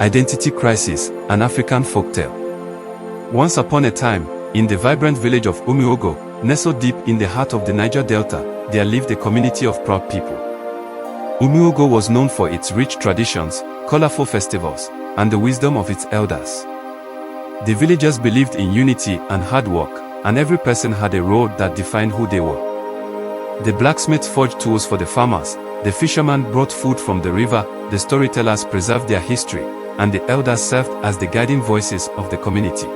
Identity Crisis, an African Folktale. Once upon a time, in the vibrant village of Umuogo, nestled deep in the heart of the Niger Delta, there lived a community of proud people. Umuogo was known for its rich traditions, colorful festivals, and the wisdom of its elders. The villagers believed in unity and hard work, and every person had a role that defined who they were. The blacksmiths forged tools for the farmers, the fishermen brought food from the river, the storytellers preserved their history, and the elders served as the guiding voices of the community.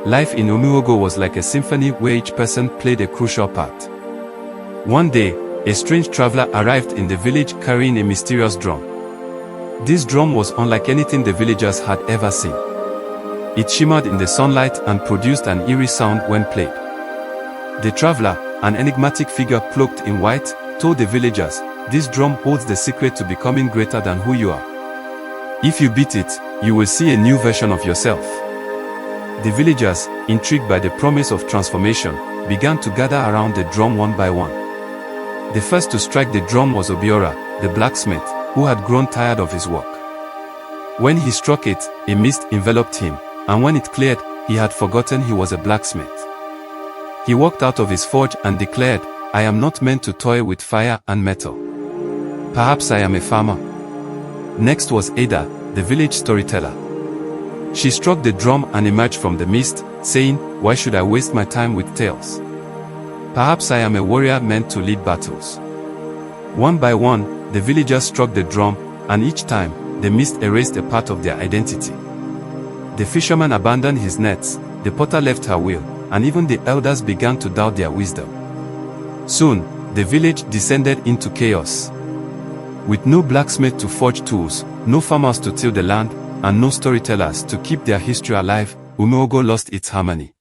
Life in Umuogo was like a symphony where each person played a crucial part. One day, a strange traveler arrived in the village carrying a mysterious drum. This drum was unlike anything the villagers had ever seen. It shimmered in the sunlight and produced an eerie sound when played. The traveler, an enigmatic figure cloaked in white, told the villagers, "This drum holds the secret to becoming greater than who you are. If you beat it, you will see a new version of yourself." The villagers, intrigued by the promise of transformation, began to gather around the drum one by one. The first to strike the drum was Obiora, the blacksmith, who had grown tired of his work. When he struck it, a mist enveloped him, and when it cleared, he had forgotten he was a blacksmith. He walked out of his forge and declared, "I am not meant to toy with fire and metal. Perhaps I am a farmer." Next was Ada, the village storyteller. She struck the drum and emerged from the mist, saying, "Why should I waste my time with tales? Perhaps I am a warrior meant to lead battles." One by one, the villagers struck the drum, and each time, the mist erased a part of their identity. The fisherman abandoned his nets, the potter left her wheel, and even the elders began to doubt their wisdom. Soon, the village descended into chaos. With no blacksmith to forge tools, no farmers to till the land, and no storytellers to keep their history alive, Umuogo lost its harmony.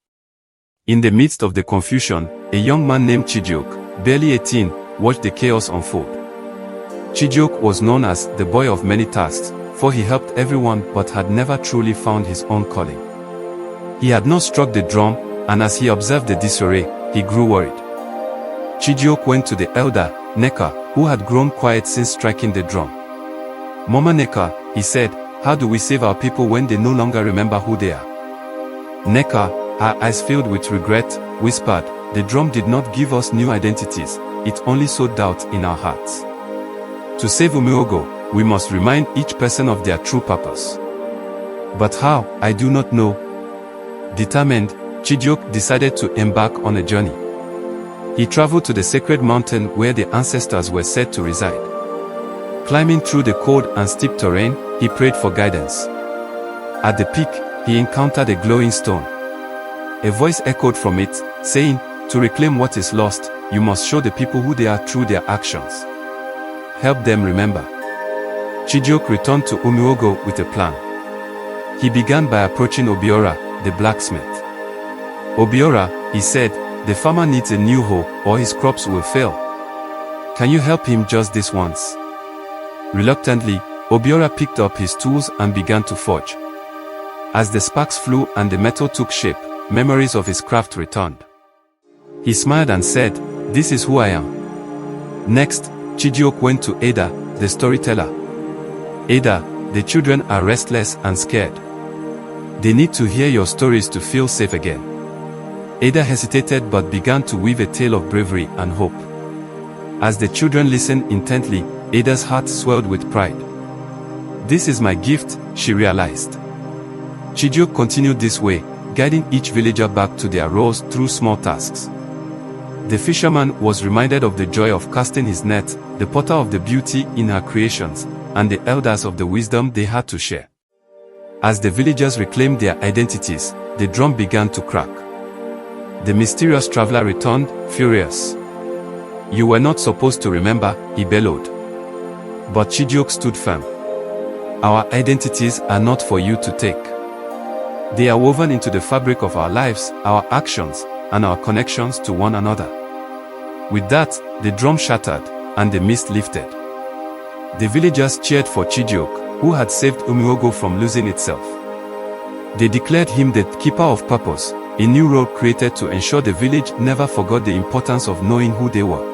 In the midst of the confusion, a young man named Chijioke, barely 18, watched the chaos unfold. Chijioke was known as the boy of many tasks, for he helped everyone but had never truly found his own calling. He had not struck the drum, and as he observed the disarray, he grew worried. Chijioke went to the elder, Neka, who had grown quiet since striking the drum. "Mama Neka," he said, "how do we save our people when they no longer remember who they are?" Neka, her eyes filled with regret, whispered, "The drum did not give us new identities, it only sowed doubt in our hearts. To save Umuogo, we must remind each person of their true purpose." "But how? I do not know." Determined, Chijioke decided to embark on a journey. He traveled to the sacred mountain where the ancestors were said to reside. Climbing through the cold and steep terrain, he prayed for guidance. At the peak, he encountered a glowing stone. A voice echoed from it, saying, "To reclaim what is lost, you must show the people who they are through their actions. Help them remember." Chijioke returned to Umuogo with a plan. He began by approaching Obiora, the blacksmith. "Obiora," he said, "the farmer needs a new hoe, or his crops will fail. Can you help him just this once?" Reluctantly, Obiora picked up his tools and began to forge. As the sparks flew and the metal took shape, memories of his craft returned. He smiled and said, "This is who I am." Next, Chijioke went to Ada, the storyteller. "Ada, the children are restless and scared. They need to hear your stories to feel safe again." Ada hesitated but began to weave a tale of bravery and hope. As the children listened intently, Ada's heart swelled with pride. "This is my gift," she realized. Chijioke continued this way, guiding each villager back to their roles through small tasks. The fisherman was reminded of the joy of casting his net, the potter of the beauty in her creations, and the elders of the wisdom they had to share. As the villagers reclaimed their identities, the drum began to crack. The mysterious traveler returned, furious. "You were not supposed to remember," he bellowed. But Chijioke stood firm. "Our identities are not for you to take. They are woven into the fabric of our lives, our actions, and our connections to one another." With that, the drum shattered, and the mist lifted. The villagers cheered for Chijioke, who had saved Umuogo from losing itself. They declared him the keeper of purpose, a new role created to ensure the village never forgot the importance of knowing who they were.